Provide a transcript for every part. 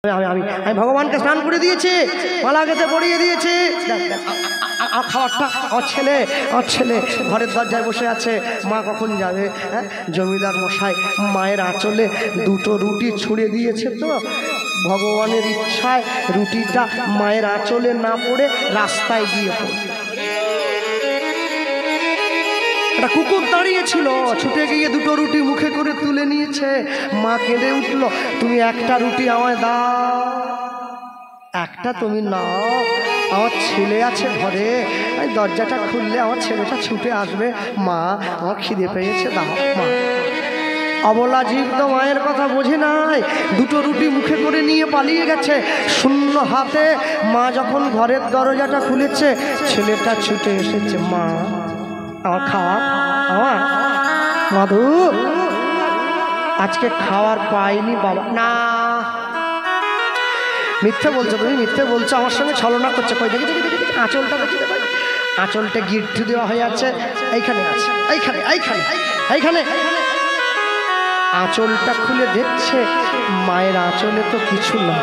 আমি ভগবানকে স্নান করে দিয়েছি, মালা গেঁথে পরিয়ে দিয়েছি। খাওয়ারটা আমার ছেলে ঘরের দরজায় বসে আছে, মা কখন যাবে? হ্যাঁ, জমিদার মশাই মায়ের আঁচলে দুটো রুটি ছুঁড়ে দিয়েছে, তো ভগবানের ইচ্ছায় রুটিটা মায়ের আঁচলে না পড়ে রাস্তায় গিয়ে পড়ে। একটা কুকুর দাঁড়িয়েছিল, ছুটে গিয়ে দুটো রুটি মুখে করে তুলে নিয়েছে। মা কেঁদে উঠল, তুমি একটা রুটি আমায় দাও। একটা তুমি নাও, আমার ছেলে আছে ঘরে, আমি দরজাটা খুললে আমার ছেলেটা ছুটে আসবে। মা, আমার খিদে পেয়েছে, দাও মা। অবলা জীব তো মায়ের কথা বোঝে নাই, দুটো রুটি মুখে করে নিয়ে পালিয়ে গেছে শূন্য হাতে। মা যখন ঘরের দরজাটা খুলেছে, ছেলেটা ছুটে এসেছে, মা আমার খাওয়া, আমার মধু আজকে খাওয়ার পাইনি বাবা। না, মিথ্যে বলছো তুমি, মিথ্যে বলছো, আমার সঙ্গে ছলনা করছে। কই দেখি দেখি দেখি, আঁচলটা দেখি, আঁচলটা গিট্টু দেওয়া হয়ে আছে, এইখানে আছে, এইখানে এইখানে এইখানে। আঁচলটা খুলে দেখছে, মায়ের আঁচলে তো কিছু না।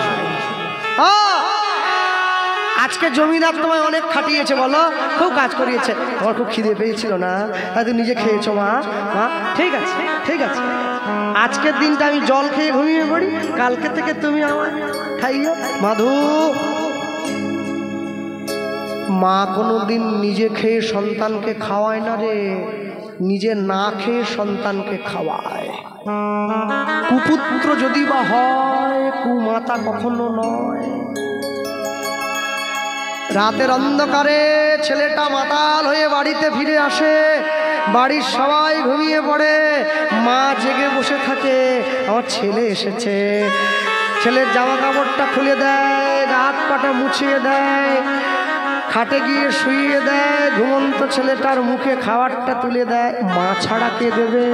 আজকে জমিদার তোমায় অনেক খাটিয়েছে, বলো, খুব কাজ করিয়েছে, আমার খুব খিদে পেয়েছিল না, তাই তুমি নিজে খেয়েছো। মা মা ঠিক আছে ঠিক আছে, আজকের দিনটা আমি জল খেয়ে ঘুমিয়ে পড়ি, কালকে থেকে তুমি আমার খাইও। মাধু, মা কোনোদিন নিজে খেয়ে সন্তানকে খাওয়ায় না রে, নিজে না খেয়ে সন্তানকে খাওয়ায়। কুপুত্র যদি বা হয়, কুমাতা কখনো নয়। রাতের অন্ধকারে ছেলেটা মাতাল হয়ে বাড়িতে ফিরে আসে, বাড়ির সবাই ঘুমিয়ে পড়ে, মা জেগে বসে থাকে, আমার ছেলে এসেছে। ছেলের জামা কাপড়টা খুলে দেয়, হাত পাটা মুছিয়ে দেয়, খাটে গিয়ে শুইয়ে দেয়, ঘুমন্ত ছেলেটার মুখে খাবারটা তুলে দেয়। মা ছাড়া কে দেবে?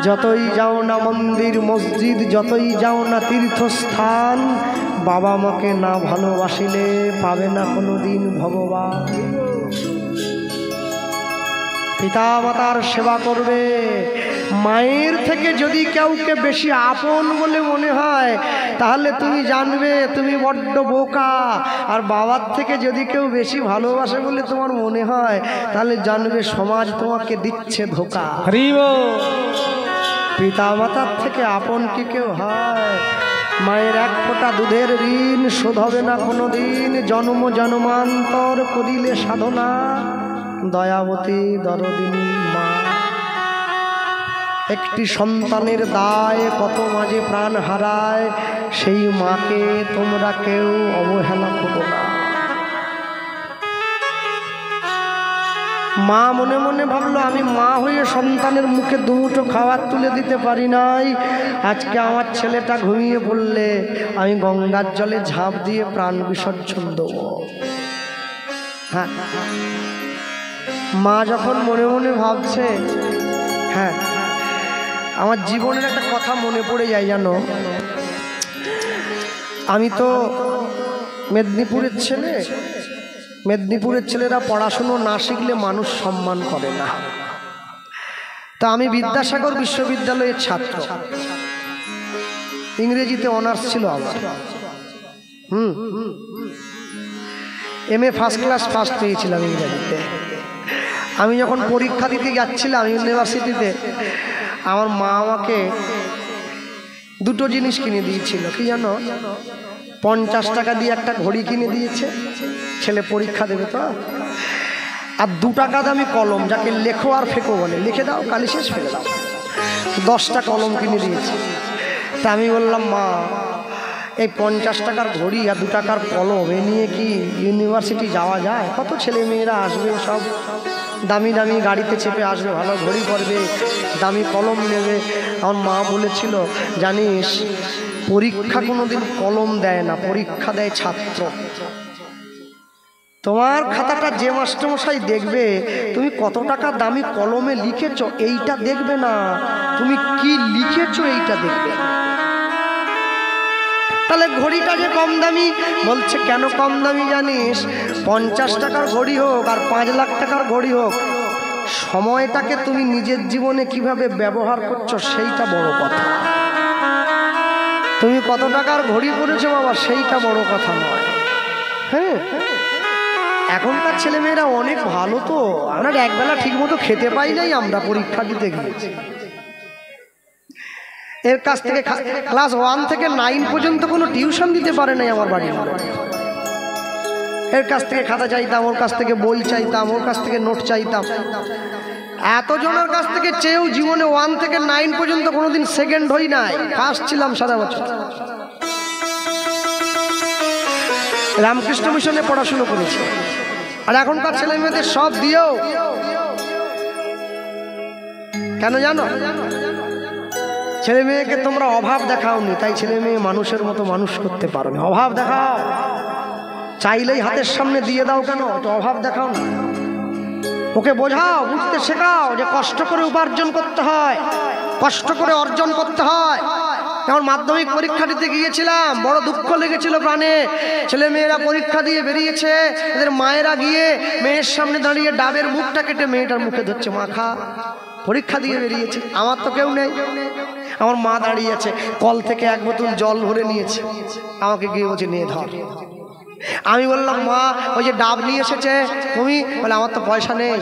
যতই যাও না মন্দির মসজিদ, যতই যাও না তীর্থস্থান, বাবা মাকে না ভালোবাসিলে পাবে না কোনোদিন ভগবান। পিতা মাতার সেবা করবে। মায়ের থেকে যদি কাউকে বেশি আপন বলে মনে হয়, তাহলে তুমি জানবে তুমি বড্ড বোকা। আর বাবার থেকে যদি কেউ বেশি ভালোবাসে বলে তোমার মনে হয়, তাহলে জানবে সমাজ তোমাকে দিচ্ছে ধোঁকা। পিতা মাতার থেকে আপন কি কেউ হয়? মায়ের এক ফোঁটা দুধের ঋণ শোধ হবে না কোনোদিন, জন্ম জন্মান্তর করিলে সাধনা। দয়াবতী দরদিনী মা, একটি সন্তানের দায় কত মাঝে প্রাণ হারায়, সেই মাকে তোমরা কেউ অবহেলা করো না। মা মনে মনে ভাবলো, আমি মা হয়ে সন্তানের মুখে দুমুঠো খাবার তুলে দিতে পারি নাই, আজকে আমার ছেলেটা ঘুমিয়ে পড়লে আমি গঙ্গার জলে ঝাঁপ দিয়ে প্রাণ বিসর্জন দেব। হ্যাঁ, মা যখন মনে মনে ভাবছে, হ্যাঁ, আমার জীবনের একটা কথা মনে পড়ে যায়, জানো, আমি তো মেদিনীপুরের ছেলে, মেদিনীপুরের ছেলেরা পড়াশুনো না শিখলে মানুষ সম্মান করে না। তা আমি বিদ্যাসাগর বিশ্ববিদ্যালয়ের ছাত্র, ইংরেজিতে অনার্স ছিল আমার। MA ফার্স্ট ক্লাস ফার্স্ট পেয়েছিলাম ইংরেজিতে। আমি যখন পরীক্ষা দিতে যাচ্ছিলাম ইউনিভার্সিটিতে, আমার মা আমাকে দুটো জিনিস কিনে দিয়েছিল। কি জানো? 50 টাকা দিয়ে একটা ঘড়ি কিনে দিয়েছে, ছেলে পরীক্ষা দেবে তো, আর 2 টাকা দামি কলম, যাকে লেখো আর ফেঁকো বলে, লিখে দাও কালি শেষ ফেলে দাও, 10টা কলম কিনে দিয়েছে। তা আমি বললাম, মা এই 50 টাকার ঘড়ি আর 2 টাকার কলম এ নিয়ে কি ইউনিভার্সিটি যাওয়া যায়? কত ছেলে মেয়েরা আসবে, সব দামি দামি গাড়িতে চেপে আসবে, ভালো ঘড়ি পরবে, দামি কলম নেবে। আমার মা বলেছিল, জানিস পরীক্ষা কোনোদিন কলম দেয় না, পরীক্ষা দেয় ছাত্র। তোমার খাতাটা যে মাস্টারমশাই দেখবে তুমি কত টাকা দামি কলমে লিখেছো এইটা দেখবে না, তুমি কি লিখেছো এইটা দেখবে। তাহলে ঘড়িটা যে কম দামি, বলছে কেন কম দামি জানিস? 50 টাকার ঘড়ি হোক আর 5 লাখ টাকার ঘড়ি হোক, সময়টাকে তুমি নিজের জীবনে কিভাবে ব্যবহার করছো সেইটা বড় কথা। তুমি কত টাকার ঘড়ি পরেছো বাবা সেইটা বড় কথা নয়। হ্যাঁ, এখনকার ছেলেমেয়েরা অনেক ভালো, তো আমরা একবেলা ঠিক মতো খেতে পাই নাই, আমরা পরীক্ষা দিতে গিয়েছি। এর কাছ থেকে ক্লাস 1 থেকে 9 পর্যন্ত কোনো টিউশন দিতে পারে নাই আমার বাড়ির লোক। এর কাছ থেকে খাতা চাইতাম, ওর কাছ থেকে বই চাইতাম, ওর কাছ থেকে নোট চাইতাম। এতজনের কাছ থেকে চেয়েও জীবনে 1 থেকে 9 পর্যন্ত কোনোদিন সেকেন্ড হই নাই, ফার্স্ট ছিলাম সারা বছর। রামকৃষ্ণ মিশনে পড়াশুনো করেছি। আর এখনকার ছেলে মেয়েদের সব দিয়েও কেন জানো? ছেলে মেয়েকে তোমরা অভাব দেখাওনি, তাই ছেলে মেয়ে মানুষের মতো মানুষ করতে পারো না। অভাব দেখাও, চাইলেই হাতের সামনে দিয়ে দাও, কেন তো অভাব দেখাও না। ওকে বোঝাও, বুঝতে শেখাও যে কষ্ট করে উপার্জন করতে হয়, কষ্ট করে অর্জন করতে হয়। যেমন মাধ্যমিক পরীক্ষা দিতে গিয়েছিলাম, বড় দুঃখ লেগেছিল প্রাণে। ছেলে মেয়েরা পরীক্ষা দিয়ে বেরিয়েছে, এদের মায়েরা গিয়ে মেয়ের সামনে দাঁড়িয়ে ডাবের মুখটা কেটে মেয়েটার মুখে ধরছে, মা খা। পরীক্ষা দিয়ে বেরিয়েছে, আমার তো কেউ নেই। আমার মা দাঁড়িয়ে আছে, কল থেকে 1 বোতল জল ভরে নিয়েছে, আমাকে গিয়ে বলছে নিয়ে ধর। আমি বললাম, মা ওই যে ডাব নিয়ে এসেছে তুমি, বলে আমার তো পয়সা নেই।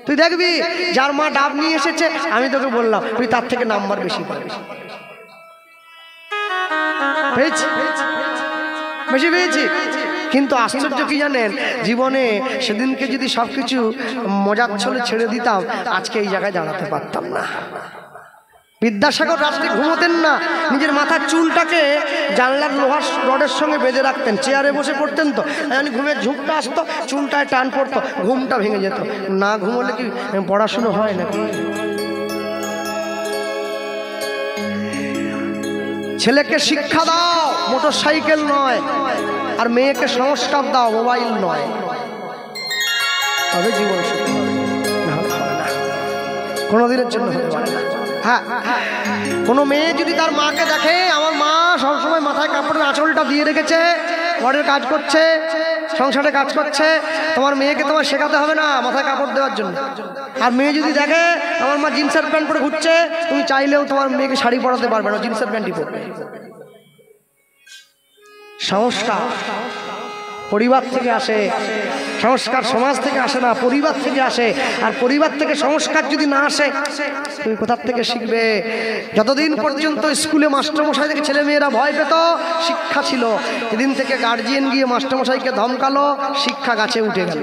তুই দেখবি যার মা ডাব নিয়ে এসেছে, আমি তোকে বললাম তুই তার থেকে নাম্বার বেশি পাবি। বেশি পেয়েছি। কিন্তু আশ্চর্য কি জানেন, জীবনে সেদিনকে যদি সবকিছু মজার ছলে ছেড়ে দিতাম, আজকে এই জায়গায় দাঁড়াতে পারতাম না। বিদ্যাসাগর রাত্রে ঘুমোতেন না, নিজের মাথার চুলটাকে জানলার লোহার রডের সঙ্গে বেঁধে রাখতেন, চেয়ারে বসে পড়তেন, তো ঘুমের ঝুঁকটা আসতো, চুলটায় টান পড়তো, ঘুমটা ভেঙে যেত। না ঘুমোলে কি পড়াশুনো হয় নাকি? ছেলেকে শিক্ষা দাও, মোটর সাইকেল নয়, আর মেয়েকে সংস্কার দাও, মোবাইল নয়, তবে জীবন সুখী হবে। না হলে হবে না, কোনোদিনের জন্য হতে পারে না। হ্যাঁ, কোনো মেয়ে যদি তার মাকে দেখে, আমার মা সবসময় মাথায় কাপড়ের আঁচলটা দিয়ে রেখেছে, ঘরের কাজ করছে, সংসারে কাজ করছে, তোমার মেয়েকে তোমার শেখাতে হবে না মাথায় কাপড় দেওয়ার জন্য। আর মেয়ে যদি দেখে আমার মা জিন্সের প্যান্ট পরে ঘুরছে, তুমি চাইলেও তোমার মেয়েকে শাড়ি পরাতে পারবে না, জিন্সের প্যান্টই পরবে। সংস্কার পরিবার থেকে আসে, সংস্কার সমাজ থেকে আসে না, পরিবার থেকে আসে। আর পরিবার থেকে সংস্কার যদি না আসে, তুমি কোথার থেকে শিখবে? যতদিন পর্যন্ত স্কুলে মাস্টারমশাই থেকে ছেলে মেয়েরা ভয় পেত, শিক্ষা ছিল। সেদিন থেকে গার্জিয়ান গিয়ে মাস্টারমশাইকে ধমকালো, শিক্ষা গাছে উঠে গেল,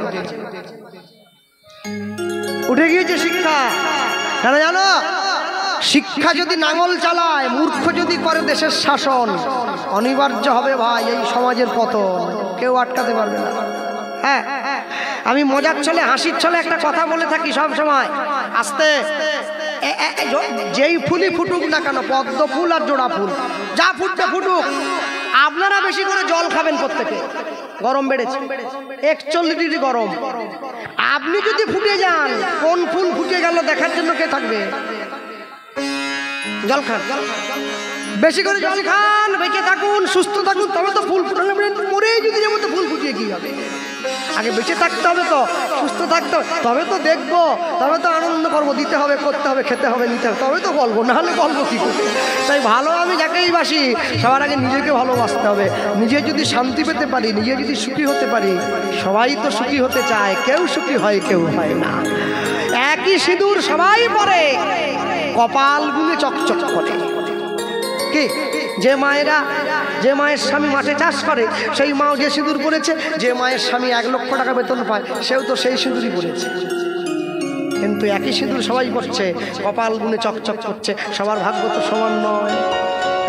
উঠে গিয়েছে শিক্ষা। কেন জানো? শিক্ষা যদি নাঙল চালায়, মূর্খ যদি করে দেশের শাসন, অনিবার্য হবে ভাই এই সমাজের পতন, কেউ আটকাতে পারবে না। হ্যাঁ, আমি মজার ছলে হাসির ছলে একটা কথা বলে থাকি সব সময়, আস্তে যেই ফুলই ফুটুক না কেন, পদ্ম ফুল আর জোড়া ফুল যা ফুটবে ফুটুক, আপনারা বেশি করে জল খাবেন প্রত্যেকে। গরম বেড়েছে, 41 ডিগ্রি গরম। আপনি যদি ফুটে যান, কোন ফুল ফুটে গেল দেখার জন্য কে থাকবে? জল খান, বেশি করে জল খান, বেঁচে থাকুন, সুস্থ থাকুন, তবে তো ফুল ফুটালে মরেই যদি যেমন তো ফুল ফুটিয়ে কি হবে? আগে বেঁচে থাকতে হবে, তো সুস্থ থাকতে হবে, তবে তো দেখবো, তবে তো আনন্দ করবো, দিতে হবে, করতে হবে, খেতে হবে, নিতে হবে, তবে তো বলবো, নাহলে বলবো কি করে? তাই ভালো আমি যাকেই বাসি, সবার আগে নিজেকে ভালোবাসতে হবে। নিজে যদি শান্তি পেতে পারি, নিজে যদি সুখী হতে পারি, সবাই তো সুখী হতে চায়, কেউ সুখী হয়, কেউ হয় না। একই সিঁদুর সবাই পরে, কপাল গুনে চকচক করে। কি যে মায়েরা, যে মায়ের স্বামী মাঠে চাষ করে, সেই মাও যে সিঁদুর পরেছে, যে মায়ের স্বামী 1 লক্ষ টাকা বেতন পায়, সেও তো সেই সিঁদুরই পরেছে। কিন্তু একই সিঁদুর সবাই পরছে, কপাল গুনে চকচক করছে, সবার ভাগ্য তো সমান নয়।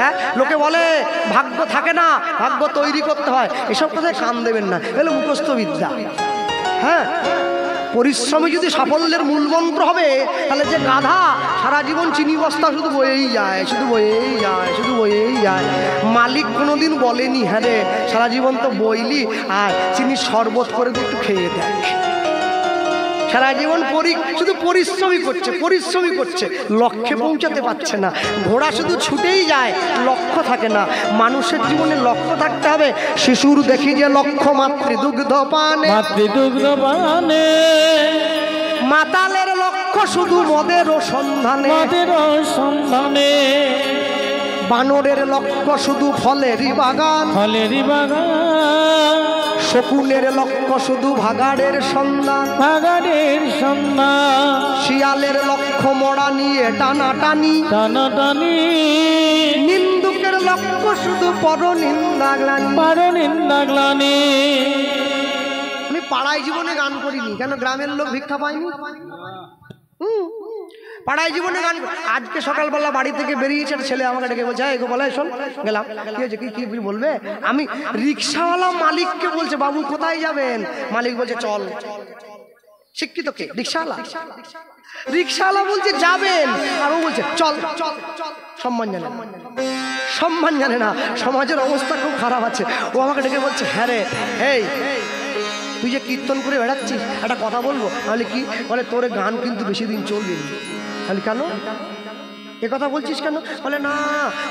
হ্যাঁ, লোকে বলে ভাগ্য থাকে না, ভাগ্য তৈরি করতে হয়, এসব কথায় কান দেবেন না, এগুলো মুখস্থ বিদ্যা। হ্যাঁ, পরিশ্রমী যদি সাফল্যের মূল মন্ত্র হবে, তাহলে যে গাধা সারা জীবন চিনি বস্তা শুধু বয়েই যায়, শুধু বয়েই যায়, শুধু বয়েই যায়, মালিক কোনোদিন বলেনি হ্যাঁ রে সারা জীবন তো বইলি, আর চিনি শরবত করে একটু খেয়ে দেয়। সারা জীবন শুধু পরিশ্রমই করছে, পরিশ্রমই করছে, লক্ষ্যে পৌঁছাতে পারছে না। ঘোড়া শুধু ছুটেই যায়, লক্ষ্য থাকে না। মানুষের জীবনে লক্ষ্য থাকতে হবে। শিশুর দেখি যে লক্ষ্য মাতৃদুগ্ধ পানে, মাতৃদুগ্ধ পানে, মাতালের লক্ষ্য শুধু মদের সন্ধানে, মদের সন্ধানে, বানরের লক্ষ্য শুধু ফলেরই বাগান, ফলেরই বাগান। শকুনের লক্ষ্য শুধু ভাগাড়ের সন্ধান, ভাগাড়ের সন্ধান। শিয়ালের লক্ষ্য মরা নিয়ে টানাটানি, টানাটানি। নিন্দুকের লক্ষ্য শুধু পরনিন্দা গ্লানি, পরনিন্দা গ্লানি। আমি পাড়ায় জীবনে গান করিনি, কেন গ্রামের লোক ভিক্ষা পায়নি। পাড়ায় জীবনে গান। আজকে সকালবেলা বাড়ি থেকে বেরিয়েছে ছেলে আমাকে ডেকে বলছে, এই গোপাল শোন, গেলাম। কি হয়েছে, কি কি বলবে? আমি রিক্সাওয়ালা মালিককে বলছে, বাবু কোথায় যাবেন? মালিক বলছে চল। শিক্ষিত কে? রিক্সাওয়ালা। রিক্সাওয়ালা বলছে যাবেন, আর ও বলছে চল। সম্মান জানে, সম্মান জানে না। সমাজের অবস্থা খুব খারাপ আছে। ও আমাকে ডেকে বলছে, হ্যাঁ রে, এই তুই যে কীর্তন করে বেড়াচ্ছিস, একটা কথা বলবো। তাহলে কি? বলে তোর গান কিন্তু বেশি দিন চলবে। তাহলে কেন এ কথা বলছিস কেন? বলে না,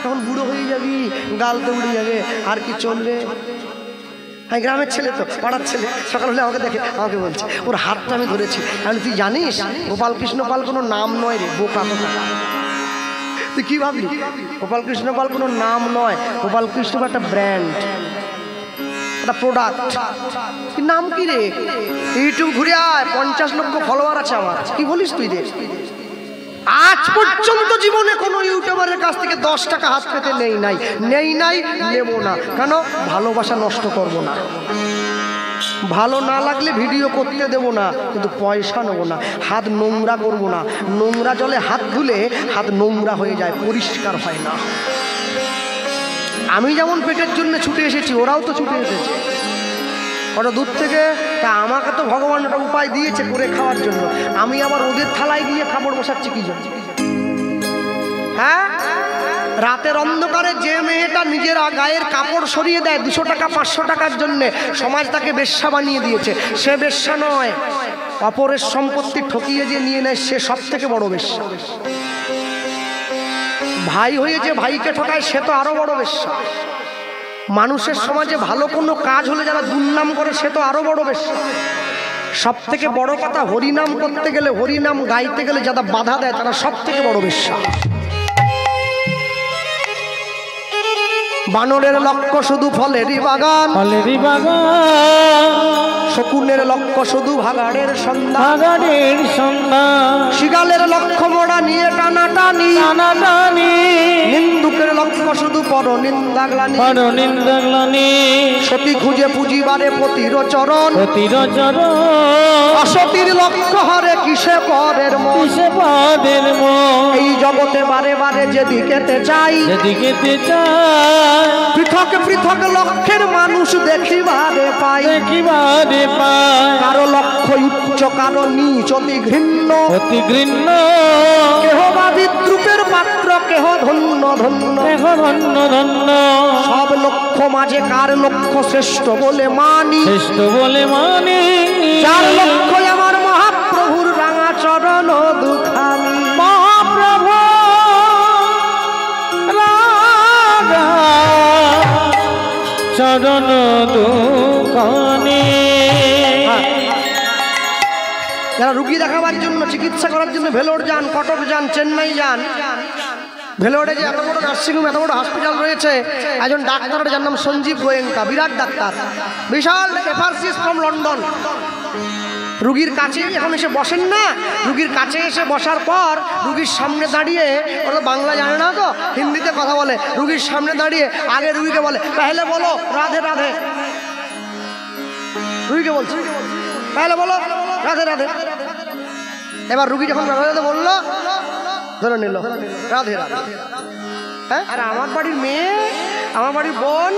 তখন বুড়ো হয়ে যাবি, গাল তো উড়ে যাবে, আর কি চলবে। হ্যাঁ, গ্রামের ছেলে তো, পাড়ার ছেলে। সকাল হলে আমাকে দেখে আমাকে বলছে, ওর হাতটা আমি ধরেছি। তাহলে তুই জানিস গোপাল কৃষ্ণ পাল কোনো নাম নয় রে, বোকা কথা। তুই কি ভাবলি? গোপাল কৃষ্ণ পাল কোনো নাম নয়, গোপাল কৃষ্ণ পাল একটা ব্র্যান্ড, একটা প্রোডাক্ট। নাম কি রে? ইউটিউব ঘুরে আয়, 50 লক্ষ ফলোয়ার আছে আমার। কি বলিস তুই রে? আজ পর্যন্ত জীবনে কোনো ইউটিউবারের কাছ থেকে 10 টাকা হাত পেতে নেই নাই, নেব না। কেন? ভালোবাসা নষ্ট করব না। ভালো না লাগলে ভিডিও করতে দেব না, কিন্তু পয়সা নেব না। হাত নোংরা করব না। নোংরা জলে হাত ধুলে হাত নোংরা হয়ে যায়, পরিষ্কার হয় না। আমি যেমন পেটের জন্য ছুটে এসেছি, ওরাও তো ছুটে এসেছে ওটা দূর থেকে। তা আমাকে তো ভগবান একটা উপায় দিয়েছে করে খাওয়ার জন্য। আমি আবার ওদের থালায় গিয়ে খাবার বসাচ্ছি কি জন্য? হ্যাঁ, রাতের অন্ধকারে যে মেয়েটা নিজের গায়ের কাপড় সরিয়ে দেয় 200 টাকা 500 টাকার জন্য, সমাজ তাকে বেশ্যা বানিয়ে দিয়েছে। সে বেশ্যা নয়, অপরের সম্পত্তি ঠকিয়ে যে নিয়ে নেয় সে সব থেকে বড় বেশ্যা। ভাই হয়ে যে ভাইকে ঠকায় সে তো আরো বড় বেশ্যা। মানুষের সমাজে ভালো কোনো কাজ হলে যারা দুর্নাম করে সে তো আরো বড় বেশ্যা। সব থেকে বড় কথা, হরিনাম করতে গেলে, হরিনাম গাইতে গেলে যারা বাধা দেয় তারা সব থেকে বড় বেশ্যা। বানরের লক্ষ্য শুধু ফলেরই বাগান, ফলেরই বাগান। শকুনের লক্ষ্য শুধু ভাগাড়ের সন্ধান, ভাগাড়ের সন্ধান। শিয়ালের লক্ষ্য মোড়া নিয়ে টানাটানি, টানাটানি। নিন্দুকের লক্ষ্য শুধু পরনিন্দা গ্লানি, পরনিন্দা গ্লানি। সতী খুঁজে পুঁজিবারে পতির চরণ, পতির চরণ। অসতীর লক্ষ্য হরে কিসে পরের মন, কিসে পরের মন। এই জগতে বারে বারে যেদিকেতে চাই, যেদিকেতে চাই, পৃথক পৃথক লক্ষ্যের মানুষ দেখিবারে পাই, দেখিবারে পাই। কারো লক্ষ্য উচ্চ, কারো নিচ, অতি ঘৃণ্য, অতি ঘৃণ্য। কেহ বা বিদ্রুপের পাত্র, কেহ ধন্য ধন্য, কেহ ধন্য ধন্য। সব লক্ষ্য মাঝে কার লক্ষ্য শ্রেষ্ঠ বলে মানি, শ্রেষ্ঠ বলে মানি। যার লক্ষ্য আমার মহাপ্রভুর রাঙা চরণ দুখানি। মহাপ্রভু রাঙা চরণ দুখানি। যারা রুগী দেখাবার জন্য, চিকিৎসা করার জন্য ভেলোর যান, কটক যান, চেন্নাই যান, ভেলোরে যে এত বড় নার্সিংহোম, এত বড় হসপিটাল রয়েছে, একজন ডাক্তার, যার নাম সঞ্জীব গোয়েঙ্কা, বিরাট ডাক্তার, বিশাল রেফারেন্স ফ্রম লন্ডন। রুগীর কাছে এখন এসে বসেন না, রুগীর কাছে এসে বসার পর রুগীর সামনে দাঁড়িয়ে, ওরা বাংলা জানে না তো, হিন্দিতে কথা বলে, রুগীর সামনে দাঁড়িয়ে আগে রুগীকে বলে, পহলে বলো রাধে রাধে। রুগীকে বলছে, পহলে বলো রাধে রাধে। এবার রুগী যখন রাধে রাধে বললো, ধরে নিল রাধে রাধে। হ্যাঁ, আর আমার বাড়ির মেয়ে, আমার বাড়ির বোন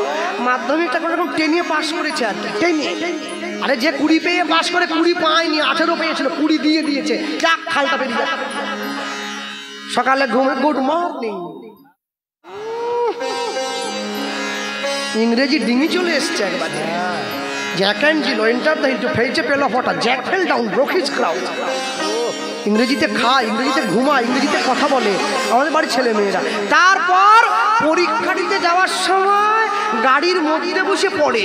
মাধ্যমিকটা কোনো রকম 10 পাস করেছে, আর কি 10। আরে যে 20 পেয়ে পাস করে, 20 পায়নি, 18 পেয়েছিল, 20 দিয়ে দিয়েছে। যাক, খালটা বেরিয়ে যাক। সকালে ঘুমে গুড মর্নিং, ইংরেজি ডিঙি চলে এসছে একবারে। Jack and Jill enter the into fetch a pail of water, Jack fell down, broke his crowd. ইংরেজিতে খায়, ইংরেজিতে ঘুমায়, ইংরেজিতে কথা বলে আমাদের বাড়ির ছেলে মেয়েরা। তারপর পরীক্ষা দিতে যাওয়ার সময় গাড়ির মধ্যে বসে পড়ে।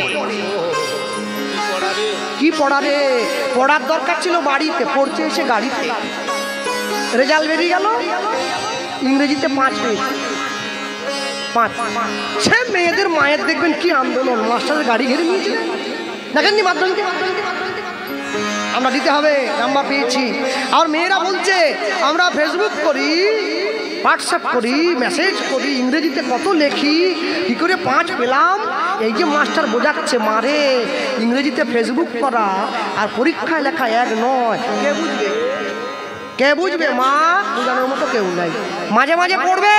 কি পড়ারে? পড়ার দরকার ছিল বাড়িতে, পড়তে এসে গাড়িতে। রেজাল্ট বেরিয়ে গেল, ইংরেজিতে 5 পেয়েছে। 5 সে মেয়েদের মায়ের দেখবেন কি আন্দোলন, মাস্টারের গাড়ি ঘিরে নিয়েছিলেন দেখেননি মাধ্যমিকে। আমরা দিতে হবে, নাম্বার পেয়েছি। আর মেয়েরা বলছে আমরা ফেসবুক করি, হোয়াটসঅ্যাপ করি, মেসেজ করি, ইংরেজিতে কত লেখি, কী করে 5 পেলাম। এই যে মাস্টার বোঝাচ্ছে মারে ইংরেজিতে ফেসবুক করা আর পরীক্ষায় লেখা এক নয়। কে বুঝবে, কে বুঝবে? মা বোঝানোর মতো কেউ নাই। মাঝে মাঝে পড়বে,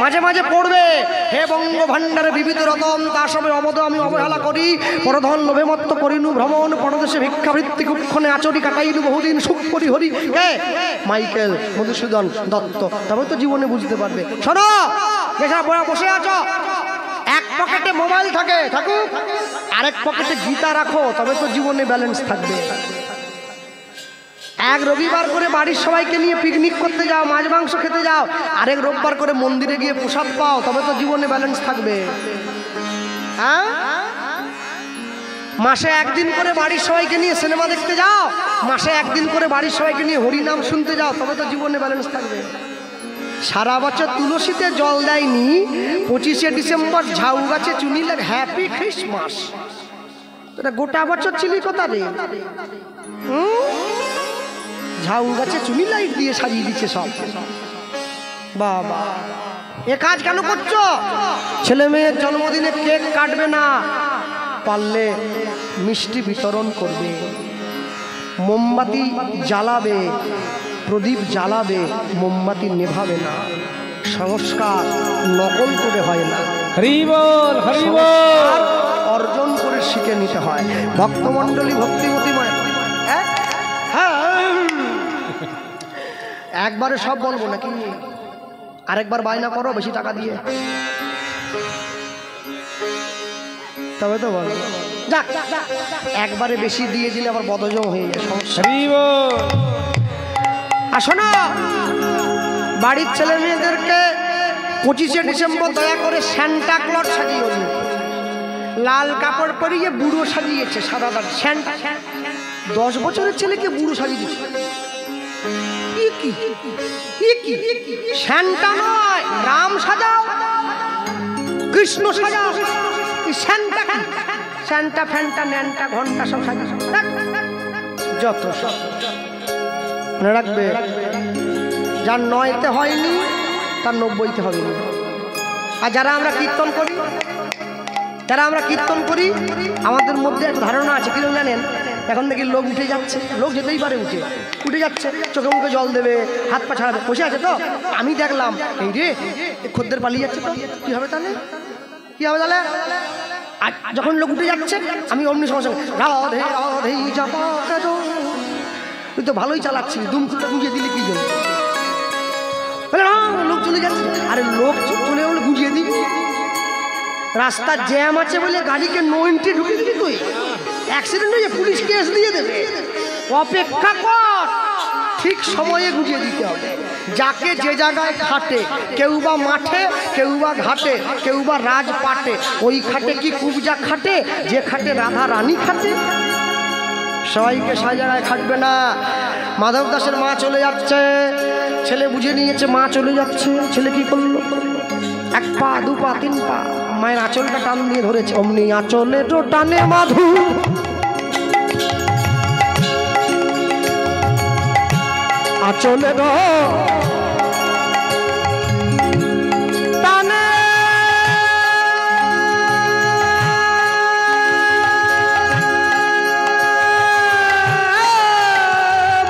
মাঝে মাঝে পড়বে। হে বঙ্গ ভাণ্ডারে বিবিধ রতন তার সবে অবদ আমি অবহেলা করি, পরধন লোভে মত্ত করিনু ভ্রমণ, পরদেশে ভিক্ষাবৃত্তি কুক্ষণে আচরি কাটাইনু বহুদিন সুখ করি হরি। কে? মাইকেল মধুসূদন দত্ত। তবে তো জীবনে বুঝতে পারবে। শোনো, যেসব বসে আছো, এক পকেটে মোবাইল থাকে, থাকুক, আরেক পকেটে গীতা রাখো, তবে তো জীবনে ব্যালেন্স থাকবে। এক রবিবার করে বাড়ির সবাইকে নিয়ে পিকনিক করতে যাও, মাছ মাংস খেতে যাও, আরেক রোববার করে মন্দিরে গিয়ে প্রসাদ পাও, তবে তো জীবনে ব্যালেন্স থাকবে। হ্যাঁ, মাসে একদিন করে বাড়ির সবাইকে নিয়ে সিনেমা দেখতে যাও, মাসে একদিন করে বাড়ির সবাইকে নিয়ে হরিনাম শুনতে যাও, তবে তো জীবনে ব্যালেন্স থাকবে। সারা বছর তুলসীতে জল দেয়নি, 25শে ডিসেম্বর ঝাউ গাছে চুনি লাগে হ্যাপি ক্রিসমাস। তোরা গোটা বছর ছিলি কোথা রে? ঝাউ গাছে চুনি লাইট দিয়ে সাজিয়ে দিচ্ছে সব। বাবা, এ কাজ কেন করছো? ছেলে মেয়ের জন্মদিনে কেক কাটবে না, পারলে মিষ্টি বিতরণ করবে, মোমবাতি জ্বালাবে, প্রদীপ জ্বালাবে, মোমবাতি নেভাবে না। সংস্কার নকল করে হয় না, সংস্কার অর্জন করে শিখে নিতে হয়। ভক্তমণ্ডলী ভক্তিমতিময়। হ্যাঁ, একবারে সব বলবো নাকি? আরেকবার বায়না করো বেশি টাকা দিয়ে, তবে তো বলবো। যাক, একবারে বেশি দিয়ে দিলে আবার বদহজম হয়ে যায়, সমস্যা। আসো না, বাড়ির ছেলে মেয়েদেরকে 25শে ডিসেম্বর দয়া করে সান্টা ক্লজ সাজিয়ে, লাল কাপড় পরিয়ে বুড়ো সাজিয়েছে, সাদা দাঁড় স্যান্টা। 10 বছরের ছেলেকে বুড়ো সাজিয়ে দিচ্ছে। স্যান্টা নয়, রাম সাজাও, কৃষ্ণ সাজাও, স্যান্টা কি? স্যান্টা ফ্যান্টা ন্যান্টা ঘন্টা সব সাজাও, যত সব। মনে রাখবে, যার 9তে হয়নি তার 90তে হবে না। আর যারা আমরা কীর্তন করি, যারা আমরা কীর্তন করি, আমাদের মধ্যে একটা ধারণা আছে, কি জানেন? এখন দেখি লোক উঠে যাচ্ছে, লোক যেতেই পারে, উঠে যাচ্ছে, চোখে মুখে জল দেবে, হাত পা ছাড়াবে, বসে আছে। তো আমি দেখলাম, এই রে খদ্দের পালিয়ে যাচ্ছে, তো কি হবে তাহলে? কি হবে তাহলে? আর যখন লোক উঠে যাচ্ছে, আমি অমনি সমস্যা, রাধে রাধে যাবা, তুই তো ভালোই চালাচ্ছিস, দুমকুটা গুঁজিয়ে দিলি কি জন্য? লোক চলে যাচ্ছে। আরে লোক চলে বলে গুঁজিয়ে দিবি? রাস্তার জ্যাম আছে বলে গাড়িকে নো এন্ট্রি ঢুকে দিবি তুই? অ্যাক্সিডেন্ট হয়ে পুলিশ কেস দিয়ে দেবে। অপেক্ষা কর, ঠিক সময়ে গুঁজিয়ে দিতে হবে। যাকে যে জায়গায় খাটে, কেউ বা মাঠে, কেউ বা ঘাটে, কেউ বা রাজপাটে, ওই খাটে কি কুবজা খাটে? যে খাটে রাধা রানী খাটে। সবাইকে সেই জায়গায় খাটবে না। মাধব দাসের মা চলে যাচ্ছে, ছেলে বুঝে নিয়েছে মা চলে যাচ্ছে, ছেলে কি করলো? 1 পা 2 পা 3 পা মায়ের আঁচলটা টান দিয়ে ধরেছে, অমনি আঁচলে তো টানে মাধু, আঁচলে টানে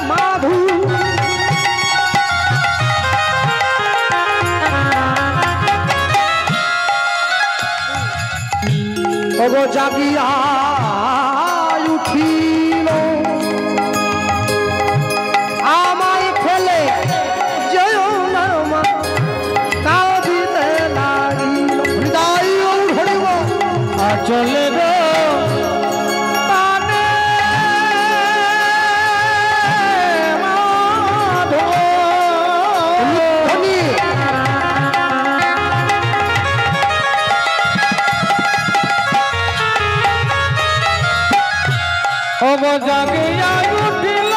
মাধু। ওগো জাগিয়া উঠিল, আমায় ফেলে যেও না মা, কাঁদিতে লাগিল। হৃদয় ধরিব আচলে গো টানে মাধব। ওগো জাগিয়া উঠিল,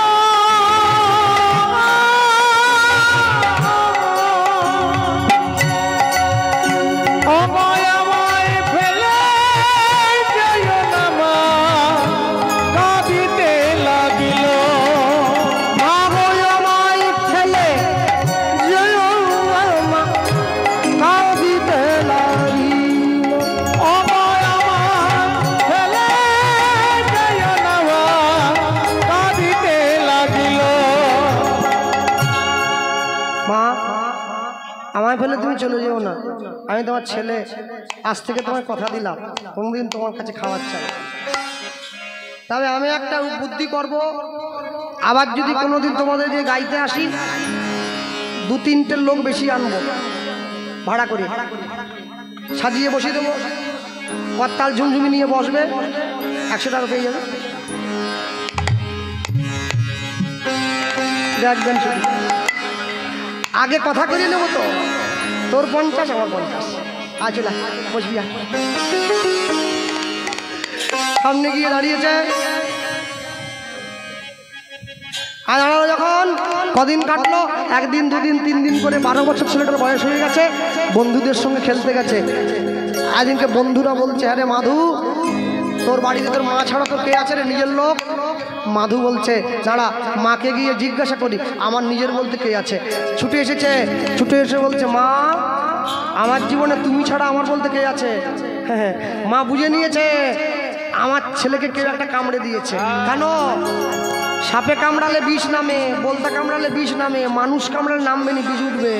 আমি তোমার ছেলে, আজ থেকে তোমার কথা দিলাম কোনদিন তোমার কাছে খাওয়ার চাই। তবে আমি একটা বুদ্ধি করব, আবার যদি কোনোদিন তোমাদের যে গাইতে আসি 2-3টে লোক বেশি আনবো, ভাড়া করে সাজিয়ে বসিয়ে দেবো, করতাল ঝুমঝুমি নিয়ে বসবে, 100 টাকা পেয়ে যাবে। দেখবেন শুধু আগে কথা করে নেবো তো, তোর 50 আমার 50। আচ্ছা বসবি, সামনে গিয়ে দাঁড়িয়েছে। আর দাঁড়ালো যখন কদিন কাটলো, 1 দিন 2 দিন 3 দিন করে 12 বছর ছেলেটার বয়স হয়ে গেছে, বন্ধুদের সঙ্গে খেলতে গেছে। একদিনকে বন্ধুরা বলছে, আরে মাধু তোর বাড়িতে তোর মা ছাড়া তোর কে আছে রে, নিজের লোক? মাধু বলছে, দাঁড়া মাকে গিয়ে জিজ্ঞাসা করি আমার নিজের বলতে কে আছে। ছুটে এসেছে, ছুটে এসে বলছে, মা আমার জীবনে তুমি ছাড়া আমার বলতে কে আছে? হ্যাঁ, মা বুঝে নিয়েছে আমার ছেলেকে কেউ একটা কামড়ে দিয়েছে। কেন? সাপে কামড়ালে বিষ নামে, বলতে কামড়ালে বিষ নামে, মানুষ কামড়ালে নামবে না, বিষ উঠবে।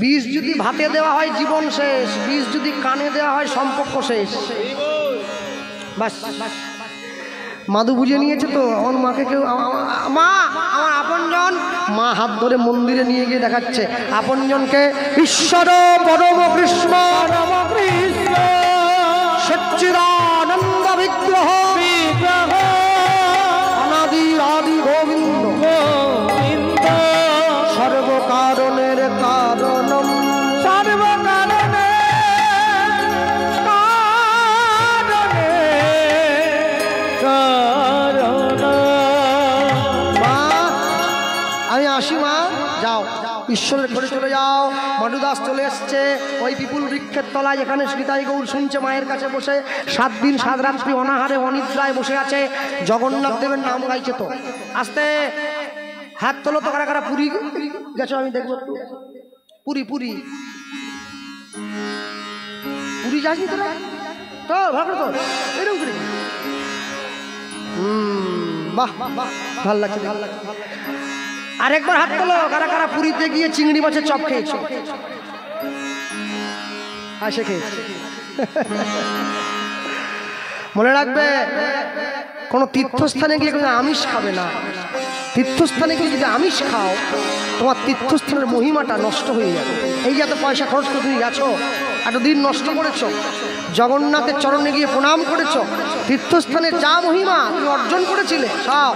বিষ যদি ভাতে দেওয়া হয় জীবন শেষ, বিষ যদি কানে দেওয়া হয় সম্পর্ক শেষ। বাস মাধু বুঝে নিয়েছে তো, আমার মাকে কেউ, মা আমার আপনজন, মা হাত ধরে মন্দিরে নিয়ে গিয়ে দেখাচ্ছে আপনজনকে, ঈশ্বর পরম কৃষ্ণ সচ্চিদানন্দ বিগ্রহ অনাদি আদি গোবিন্দ সর্বকারণের কারণম ঈশ্বরের ঘরে চলে যাও। মাধুদাস চলে এসছে ওই পিপুল বৃক্ষের তলায়, যেখানে শ্রীতাই গৌর শুনছে মায়ের কাছে বসে, 7 দিন 7 রাত্রি অনাহারে অনিদ্রায় বসে আছে। জগন্নাথ দেবের নাম গাইছে তো। আস্তে হাত তোলো তো, কারা কারা পুরী গেছো? আমি দেখবো একটু। পুরী পুরী পুরী যাসনি তোরা? তো ভালো তো এরকম করে। বাহ বাহ, ভাল লাগছে, ভাল লাগছে। আরেকবার হাত তোলো, কারা কারা পুরীতে গিয়ে চিংড়ি মাছের চপ খেয়েছো? আসে খেয়েছে। মনে রাখবে, কোনো তীর্থস্থানে গিয়ে কোনো আমিষ খাবে না। তীর্থস্থানে গিয়ে যদি আমিষ খাও, তোমার তীর্থস্থানের মহিমাটা নষ্ট হয়ে যাবে। এই যে এত পয়সা খরচ করে তুমি গেছো, এতদিন নষ্ট করেছো, জগন্নাথের চরণে গিয়ে প্রণাম করেছো, তীর্থস্থানের যা মহিমা তুমি অর্জন করেছিলে সব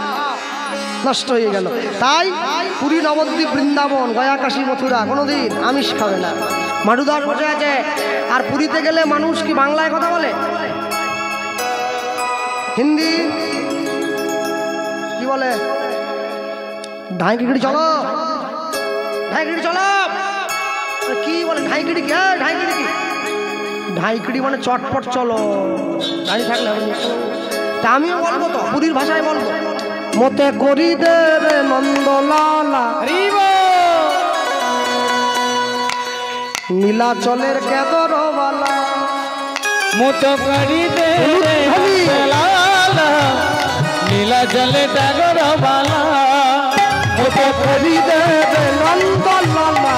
নষ্ট হয়ে গেল। তাই পুরী, নবদ্বীপ, বৃন্দাবন, গয়া, কাশী, মথুরা কোনোদিন আমিষ খাবে না। মাধুদাস বসে আছে। আর পুরীতে গেলে মানুষ কি বাংলায় কথা বলে? হিন্দি কি বলে? ঢাইকিড়ি চলো, ঢাইকিড়ি চলো, কি বলে? ঢাইকিড়ি কি? ঢাইকিড়ি কি? ঢাইকিড়ি মানে চটপট চলো, দাঁড়িয়ে থাকলে হবে। তা আমিও বলবো তো, পুরীর ভাষায় বলবো, মতে করি দেবে নন্দলালা নীলাচলের কেদরবালা, মতো করি দেবে নন্দলালা নীলাচলের কেদরবালা, মতে করি দেবে নন্দলালা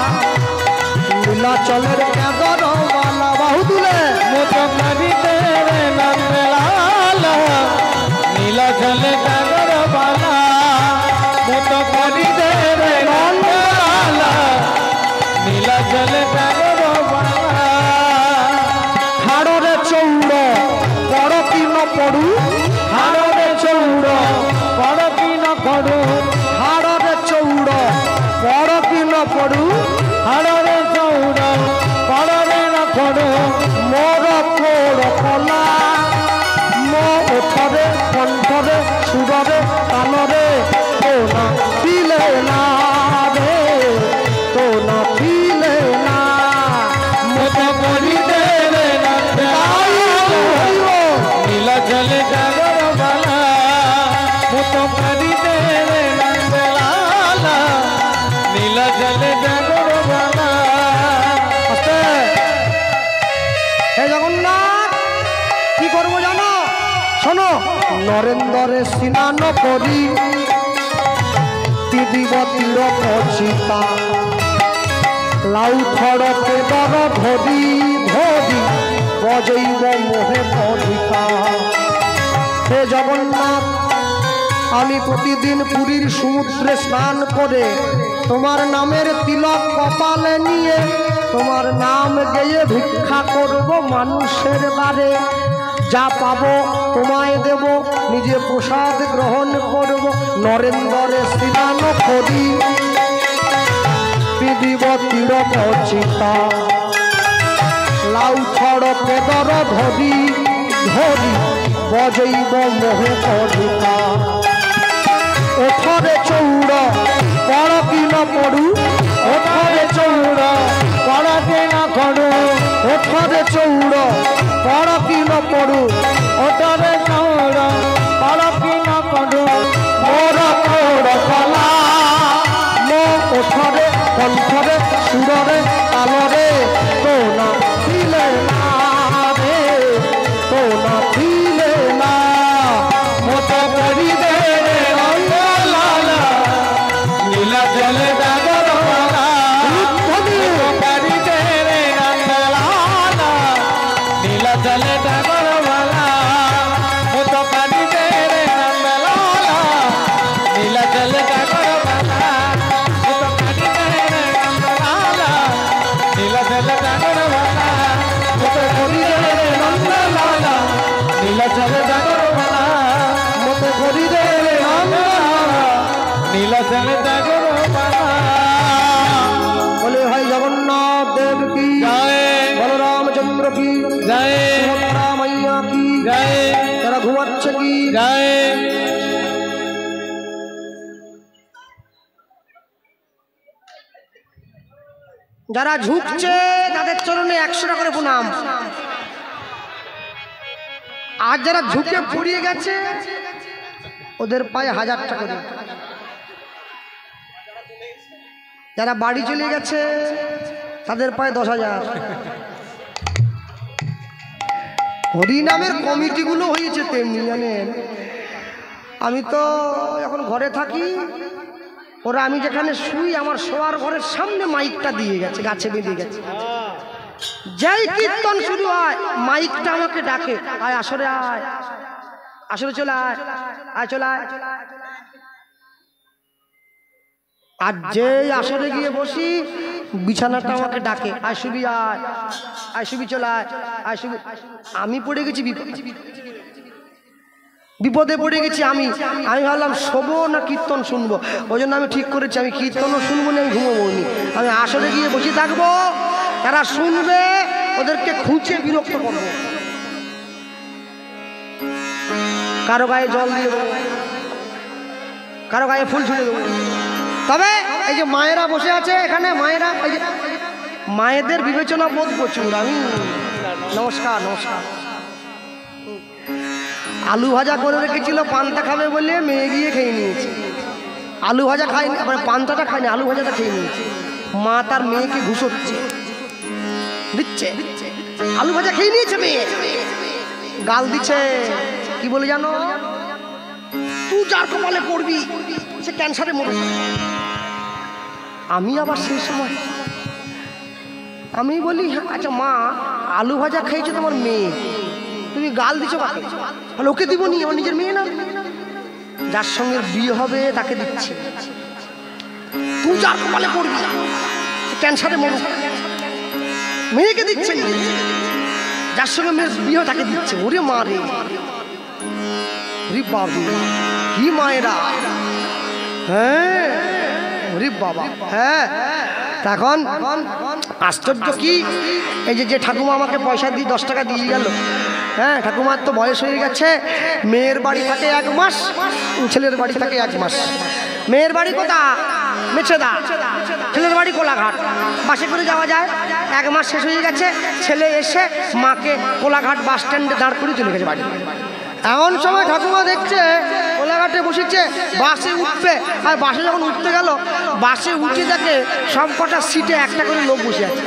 নীলাচলের কেদরবালা। বাহু তুলে মতো করি দেবে নন্দলালা নীলাচলের কেদরবালা, মতো করি দেবে নন্দলালা নীলাচলের কেদরবালা। হাড়রে চৌড় বড় কি ন পড়ু, হাড়রে চৌড় বড় কি ন পড়ু, হাড়রে চৌড় বড় কি ন পড়ু, হাড়রে চৌড় বড়রে ন পড়ু, মোর কোড় কলা মো ওঠরে কণ্ঠরে সুররে কানরে তো না ফিলে না রে, তো না ফিলে না। মতো করি দেবে নীলাচলে কেদরবালা, মতো করি দেবে নন্দলালা নীলাচলে কেদরবালা। হে জগন্নাথ, কি করবো জানো? শোনো, নরেন্দ্রে স্নান করি দিবতীর পচিতা লাউ থড়কে দর ধরি ধরি বজৈব মোহে অধিকা। হে জগন্নাথ, আমি প্রতিদিন পুরীর সমুদ্রে স্নান করে তোমার নামের তিলক কপালে নিয়ে তোমার নাম গেয়ে ভিক্ষা করব মানুষের বারে। যা পাবো তোমায় দেব, নিজে প্রসাদ গ্রহণ করব। নরেন্দ্রে স্নান করি পিদিব তিরকচিতা। লাউ থড়কে দর ধরি ধরি বজৈব মোহে অধিকা। ওঠরে চৌড় পড় কি না পড়ু, ওঠরে চৌড় পড় কি না করু, ওঠরে চৌড় পড় কি না পড়ু, ওঠরে চৌড় পড় কি না করু। মোর চৌড় কলা মো ওঠরে কণ্ঠরে সুররে তালরে তো না দিলে না রে, তো না দিলে না মত করি দে নীলা জলে ডাগর মালা করি দে রে নন্দলালা। নীলা জলে ডাগর মালা মত করি দে রে নন্দলালা। নীলা জলে ডাগর মালা মত করি দে রে নন্দলালা। নীলা জলে ডাগর মালা মত করি দে রে নন্দলালা। নীলা জলে ডাগর মালা মত করি দে রে নন্দলালা। নীলা জলে ডাগর মালা। বলে ভাই জগন্নাথ দেব কি জয়, বলরামচন্দ্র কি জয়, সুভদ্রা মাইয়া কি জয়, তারা ঘুমাচ্ছে কি জয়। যারা ঝুঁকছে তাদের চরণে 100 টাকা করে প্রণাম। আর যারা ঝুঁকে ফুরিয়ে গেছে ওদের পায়ে 1000 টাকা করে। যারা বাড়ি চলে গেছে তাদের পায়ে 10,000। হরিনামের কমিটিগুলো হয়েছে তেমনি জানেন। আমি তো এখন ঘরে থাকি, ওরা আমি যেখানে শুই আমার শোয়ার ঘরের সামনে মাইকটা দিয়ে গেছে, গাছে বেঁধে গেছে। যেই কীর্তন শুরু হয় মাইকটা আমাকে ডাকে, আয় আসরে, আয় আসরে চলে আয়, আয় চলে আয়। আর যেই আসরে গিয়ে বসি বিছানাটা আমাকে ডাকে, আয় শুবি, আয় আয় শুবি, চলে আয়, আয় শুবি। আমি পড়ে গেছি বিপদে পড়ে গেছি। আমি ভাবলাম শোবো না কীর্তন শুনবো, ওই জন্য আমি ঠিক করেছি আমি কীর্তনও শুনবো না, আমি ঘুমোবো নি। আমি আসরে গিয়ে বসে থাকবো, তারা শুনবে, ওদেরকে খুঁজে বিরক্ত করবো। কারো গায়ে জল দিয়ে দেবো, কারো গায়ে ফুল ছুঁড়ে দেবো। তবে এই যে মায়েরা বসে আছে এখানে, মায়েরা এই যে মায়েদের বিবেচনা বোধ প্রচুর। আমি নমস্কার নমস্কার। আলু ভাজা করে রেখেছিল পান্তা খাবে বলে মেয়ে গিয়ে খেয়ে নিয়েছে। আলু ভাজা খায়নি, মানে পান্তাটা খায়নি, আলু ভাজাটা খেয়ে নিয়েছে। মা তার মেয়েকে ঘুষোচ্ছে, দিচ্ছে, আলু ভাজা খেয়ে নিয়েছে মেয়ে, গাল দিচ্ছে। কি বলে জানো? তুই যার কপালে পড়বি সে ক্যান্সারে মরবে। আমি আবার সেই সময় আমি বলি, আচ্ছা মা আলু ভাজা খেয়েছো তোমার মেয়ে, তুমি গাল দিছো কাকে? বলে ওকে দিব নি, আমার নিজের মেয়ে না, যার সঙ্গে বিয়ে হবে তাকে দিচ্ছে। তুই যার কপালে পড়বি সে ক্যান্সারে মরবে, মেয়েকে দিচ্ছে, যার সঙ্গে মেয়ের বিয়ে তাকে দিচ্ছে। ওরে মা রে, বাবু কি মায়েরা, হ্যাঁ ওরে বাবা। হ্যাঁ তখন আশ্চর্য কি, এই যে ঠাকুমা আমাকে পয়সা দিয়ে 10 টাকা দিয়ে গেল, হ্যাঁ ঠাকুমার তো বয়স হয়ে গেছে, মেয়ের বাড়ি থাকে 1 মাস, ছেলের বাড়ি থাকে 1 মাস। মেয়ের বাড়ি কোথা? মেছেদা, ছেলের বাড়ি কোলাঘাট। বাসে করে যাওয়া যায়। 1 মাস শেষ হয়ে গেছে, ছেলে এসে মাকে কোলাঘাট বাস স্ট্যান্ডে দাঁড় করে চলে গেছে বাড়ি। এমন সময় ঠাকুমা দেখছে কোলাঘাটে বসেছে, বাসে উঠবে, আর বাসে যখন উঠতে গেল বাসে উঠে দেখে সব কটা সিটে একটা করে লোক বসে আছে।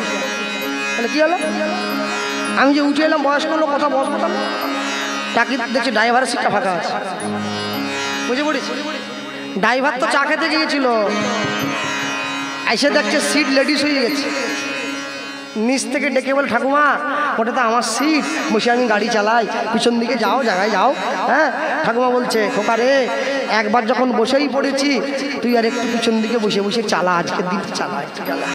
তাহলে কি হলো? আমি যে উঠে এলাম বয়স্ক লোক, কথা বলবো না, তাকে দেখছি ড্রাইভারের সিটটা ফাঁকা আছে। বুঝে পড়েছি, ড্রাইভার তো চা খেতে গিয়েছিল, এসে দেখছে সিট লেডিস হয়ে গেছে। নিচ থেকে ডেকে বলে, ঠাকুমা ওটা তো আমার সিট, বসে আমি গাড়ি চালাই, পিছন দিকে যাও, জায়গায় যাও। হ্যাঁ, ঠাকুমা বলছে, খোকা রে, একবার যখন বসেই পড়েছি, তুই আর একটু পিছন দিকে বসে বসে চালা, আজকের দিন চালা, একটু চালা।